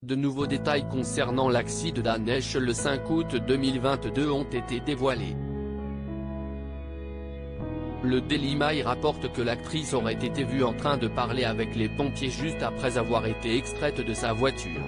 De nouveaux détails concernant l'accident d'Anesh le 5 août 2022 ont été dévoilés. Le Daily Mail rapporte que l'actrice aurait été vue en train de parler avec les pompiers juste après avoir été extraite de sa voiture.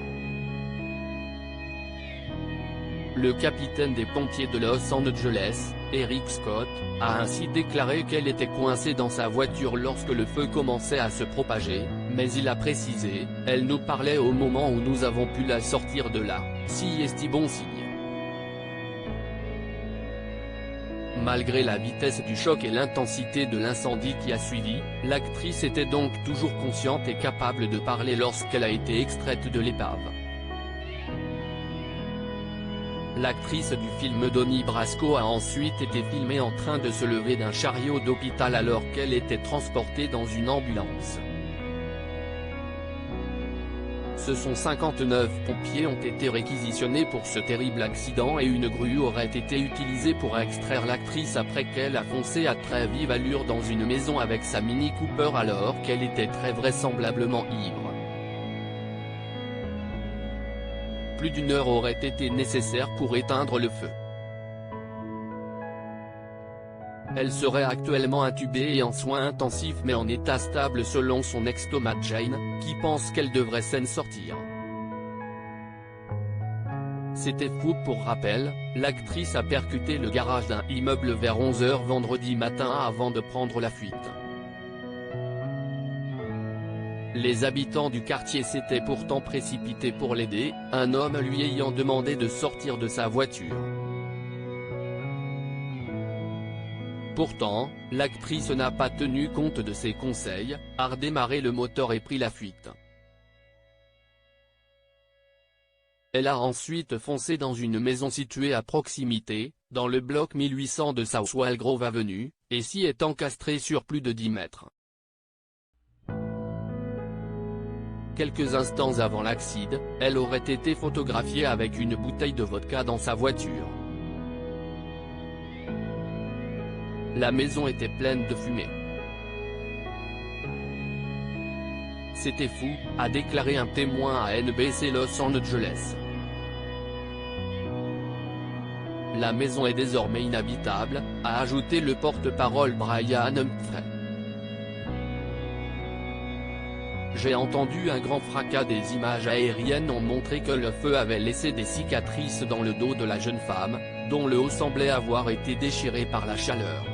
Le capitaine des pompiers de Los Angeles, Eric Scott, a ainsi déclaré qu'elle était coincée dans sa voiture lorsque le feu commençait à se propager, mais il a précisé « Elle nous parlait au moment où nous avons pu la sortir de là, si est bon signe ». Malgré la vitesse du choc et l'intensité de l'incendie qui a suivi, l'actrice était donc toujours consciente et capable de parler lorsqu'elle a été extraite de l'épave. L'actrice du film Donnie Brasco a ensuite été filmée en train de se lever d'un chariot d'hôpital alors qu'elle était transportée dans une ambulance. Ce sont 59 pompiers ont été réquisitionnés pour ce terrible accident et une grue aurait été utilisée pour extraire l'actrice après qu'elle a foncé à très vive allure dans une maison avec sa Mini Cooper alors qu'elle était très vraisemblablement ivre. Plus d'1 heure aurait été nécessaire pour éteindre le feu. Elle serait actuellement intubée et en soins intensifs mais en état stable selon son ex Thomas Jane, qui pense qu'elle devrait s'en sortir. C'était fou. Pour rappel, l'actrice a percuté le garage d'un immeuble vers 11 h vendredi matin avant de prendre la fuite. Les habitants du quartier s'étaient pourtant précipités pour l'aider, un homme lui ayant demandé de sortir de sa voiture. Pourtant, l'actrice n'a pas tenu compte de ses conseils, a redémarré le moteur et pris la fuite. Elle a ensuite foncé dans une maison située à proximité, dans le bloc 1800 de Southwell Grove Avenue, et s'y est encastrée sur plus de 10 mètres. Quelques instants avant l'accident, elle aurait été photographiée avec une bouteille de vodka dans sa voiture. La maison était pleine de fumée. C'était fou, a déclaré un témoin à NBC Los Angeles. La maison est désormais inhabitable, a ajouté le porte-parole Brian Humphrey. J'ai entendu un grand fracas. Des images aériennes ont montré que le feu avait laissé des cicatrices dans le dos de la jeune femme, dont le haut semblait avoir été déchiré par la chaleur.